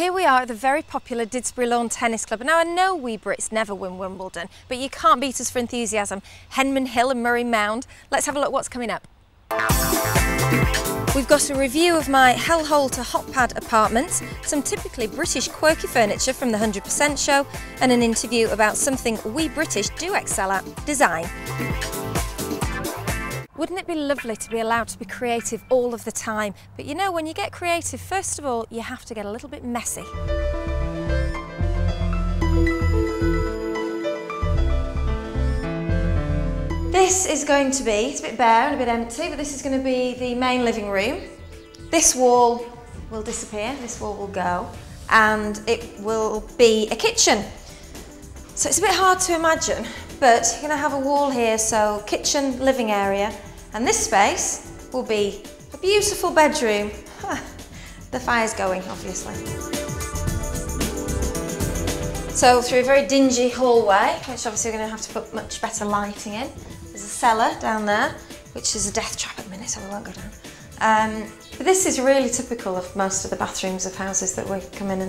here we are at the very popular Didsbury Lawn Tennis Club. Now I know we Brits never win Wimbledon, but you can't beat us for enthusiasm. Henman Hill and Murray Mound. Let's have a look what's coming up. We've got a review of my Hellhole to Hot Pad apartments, some typically British quirky furniture from the 100% show, and an interview about something we British do excel at, design. Wouldn't it be lovely to be allowed to be creative all of the time? But you know, when you get creative, first of all, you have to get a little bit messy. This is going to be, it's a bit bare and a bit empty, but this is going to be the main living room. This wall will disappear, this wall will go, and it will be a kitchen. So it's a bit hard to imagine, but you're going to have a wall here, so kitchen, living area, and this space will be a beautiful bedroom. The fire's going, obviously. So through a very dingy hallway, which obviously we're going to have to put much better lighting in. There's a cellar down there, which is a death trap at the minute, so we won't go down. But this is really typical of most of the bathrooms of houses that we come in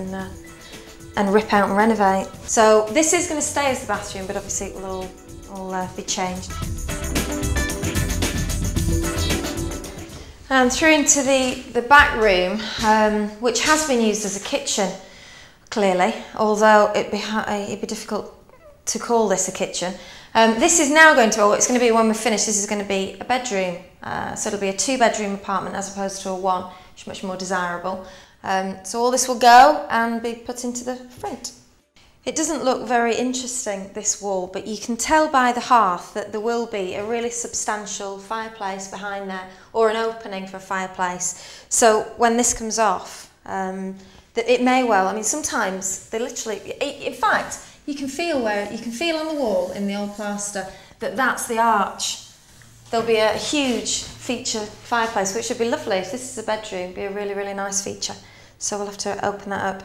and rip out and renovate. So this is going to stay as the bathroom, but obviously it will all be changed. And through into the back room, which has been used as a kitchen, clearly, although it'd be difficult to call this a kitchen. This is now going to, it's going to be when we're finished, this is going to be a bedroom. So it'll be a 2-bedroom apartment as opposed to a 1, which is much more desirable. So all this will go and be put into the front. It doesn't look very interesting, this wall, but you can tell by the hearth that there will be a really substantial fireplace behind there, or an opening for a fireplace. So when this comes off, it may well, I mean, sometimes they literally, in fact, you can feel on the wall in the old plaster that that's the arch. There'll be a huge feature fireplace, which would be lovely. If this is a bedroom, it'd be a really, really nice feature. So we'll have to open that up.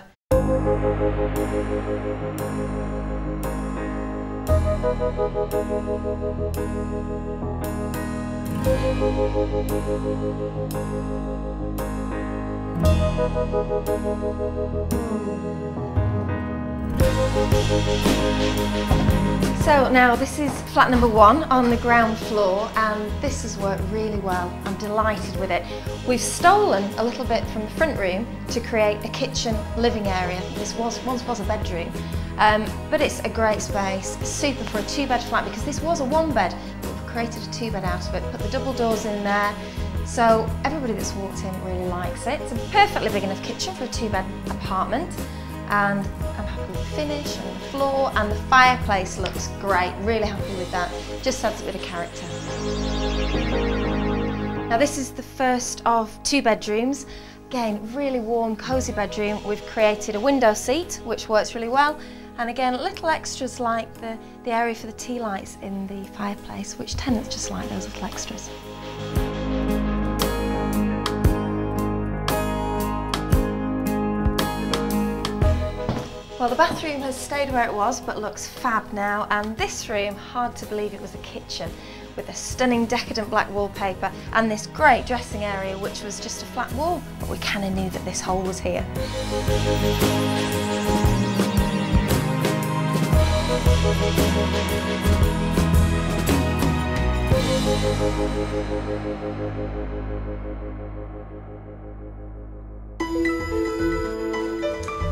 So now this is flat number 1 on the ground floor, and this has worked really well. I'm delighted with it. We've stolen a little bit from the front room to create a kitchen living area. This once was a bedroom, but it's a great space, super for a 2-bed flat, because this was a 1-bed, but we've created a 2-bed out of it, put the double doors in there. So everybody that's walked in really likes it. It's a perfectly big enough kitchen for a 2-bed apartment, and I'm happy with the finish and the floor, and the fireplace looks great. Really happy with that. Just adds a bit of character. Now this is the first of 2 bedrooms. Again, really warm, cosy bedroom. We've created a window seat, which works really well. And again, little extras like the area for the tea lights in the fireplace, which tenants just like those little extras. Well, the bathroom has stayed where it was, but looks fab now. And this room, hard to believe it was a kitchen, with a stunning decadent black wallpaper and this great dressing area, which was just a flat wall, but we kind of knew that this hole was here.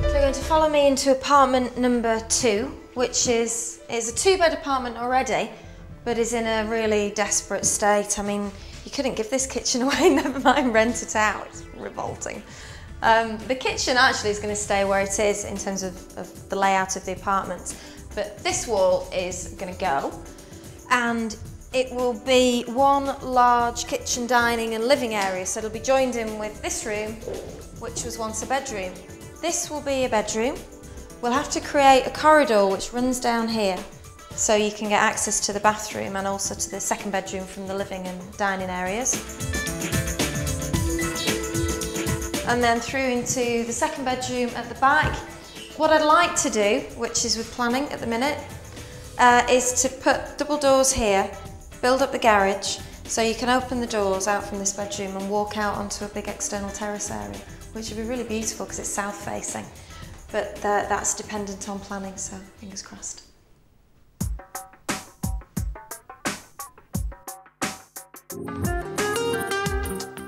You're going to follow me into apartment number 2, which is a 2-bed apartment already, but is in a really desperate state. I mean, you couldn't give this kitchen away, never mind rent it out. It's revolting. The kitchen actually is going to stay where it is in terms of the layout of the apartment, but this wall is going to go, and it will be 1 large kitchen, dining and living area, so it'll be joined in with this room, which was once a bedroom. This will be a bedroom. We'll have to create a corridor which runs down here, so you can get access to the bathroom and also to the 2nd bedroom from the living and dining areas. And then through into the 2nd bedroom at the back. What I'd like to do, which is with planning at the minute, is to put double doors here, build up the garage, so you can open the doors out from this bedroom and walk out onto a big external terrace area, which would be really beautiful because it's south facing. but that's dependent on planning, so fingers crossed.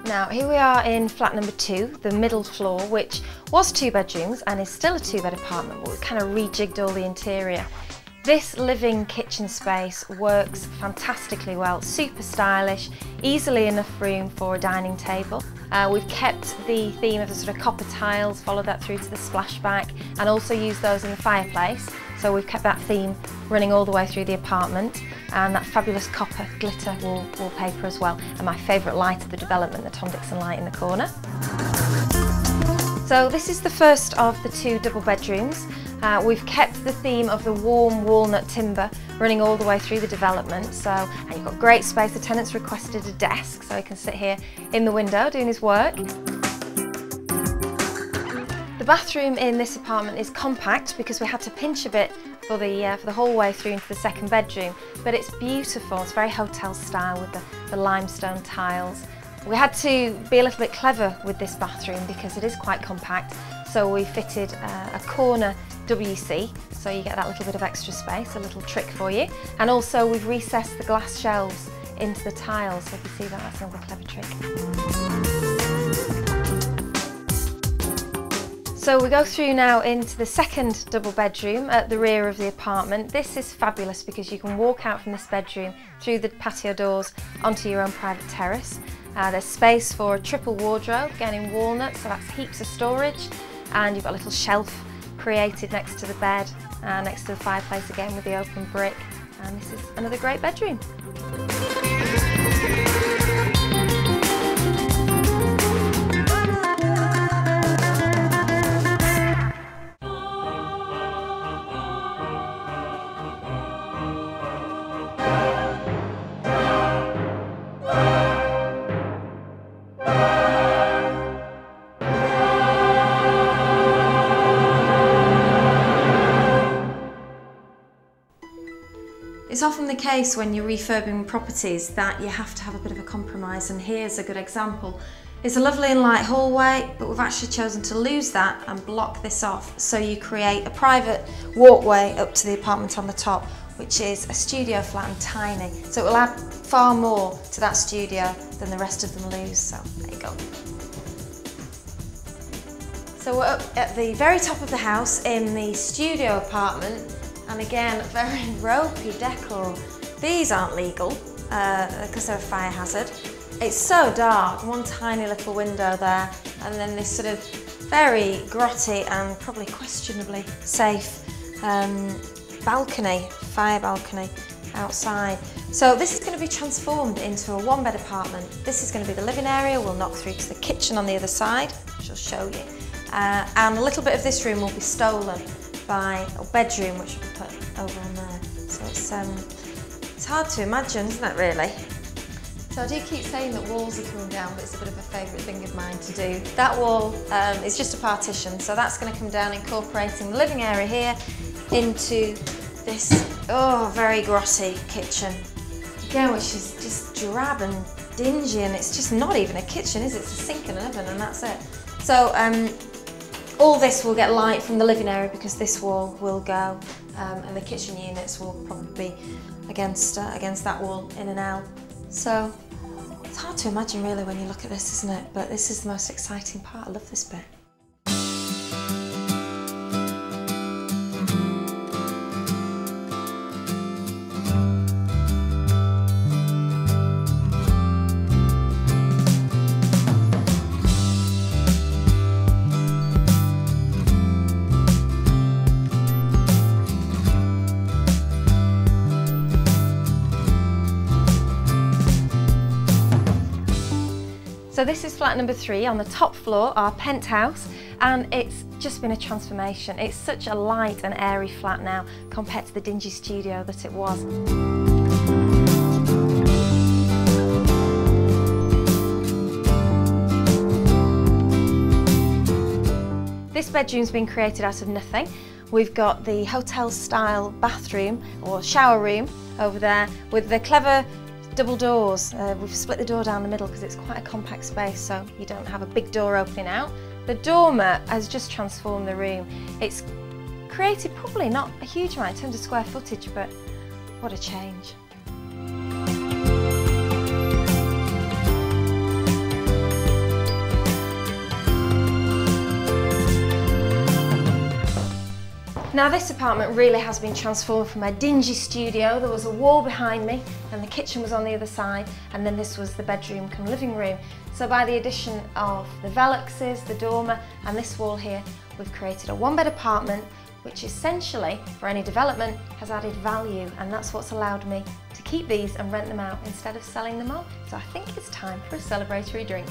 Now here we are in flat number 2, the middle floor, which was 2 bedrooms and is still a 2-bed apartment, but we've kind of rejigged all the interior. This living kitchen space works fantastically well, super stylish, easily enough room for a dining table. We've kept the theme of the sort of copper tiles, followed that through to the splashback, and also used those in the fireplace. So we've kept that theme running all the way through the apartment, and that fabulous copper glitter wallpaper as well, and my favourite light of the development, the Tom Dixon light in the corner. So this is the first of the 2 double bedrooms. We've kept the theme of the warm walnut timber running all the way through the development, and you've got great space. The tenant's requested a desk so he can sit here in the window doing his work. The bathroom in this apartment is compact because we had to pinch a bit for the whole way through into the second bedroom, but it's beautiful. It's very hotel style with the limestone tiles. We had to be a little bit clever with this bathroom because it is quite compact, so we fitted a corner WC, so you get that little bit of extra space, a little trick for you. And also we've recessed the glass shelves into the tiles, so if you see that, that's another clever trick. So we go through now into the second double bedroom at the rear of the apartment. This is fabulous because you can walk out from this bedroom through the patio doors onto your own private terrace. There's space for a triple wardrobe, again in walnut, so that's heaps of storage, and you've got a little shelf created next to the bed, next to the fireplace again with the open brick, and this is another great bedroom. It's often the case when you're refurbing properties that you have to have a bit of a compromise, and here's a good example. It's a lovely and light hallway, but we've actually chosen to lose that and block this off, so you create a private walkway up to the apartment on the top, which is a studio flat and tiny. So it will add far more to that studio than the rest of them lose, so there you go. So we're up at the very top of the house in the studio apartment. And again, very ropey decor. These aren't legal because they're a fire hazard. It's so dark, one tiny little window there, and then this sort of very grotty and probably questionably safe balcony, fire balcony outside. So this is going to be transformed into a 1-bed apartment. This is going to be the living area. We'll knock through to the kitchen on the other side, which I'll show you. And a little bit of this room will be stolen by a bedroom, which we'll put over on there. So it's hard to imagine, isn't it, really? So I do keep saying that walls are coming down, but it's a bit of a favourite thing of mine to do. That wall is just a partition, so that's going to come down, incorporating the living area here into this, very grotty kitchen. Again, which is just drab and dingy, and it's just not even a kitchen, is it? It's a sink and an oven, and that's it. So all this will get light from the living area because this wall will go, and the kitchen units will probably be against that wall in and out. So it's hard to imagine really when you look at this, isn't it? But this is the most exciting part. I love this bit. So this is flat number 3 on the top floor, our penthouse, and it's just been a transformation. It's such a light and airy flat now compared to the dingy studio that it was. This bedroom's been created out of nothing. We've got the hotel style bathroom or shower room over there with the clever double doors. We've split the door down the middle because it's quite a compact space, so you don't have a big door opening out. The dormer has just transformed the room. It's created probably not a huge amount in terms of square footage, but what a change. Now this apartment really has been transformed from a dingy studio. There was a wall behind me and the kitchen was on the other side, and then this was the bedroom come living room. So by the addition of the Veluxes, the dormer and this wall here, we've created a one-bed apartment which essentially, for any development, has added value, and that's what's allowed me to keep these and rent them out instead of selling them on. So I think it's time for a celebratory drink.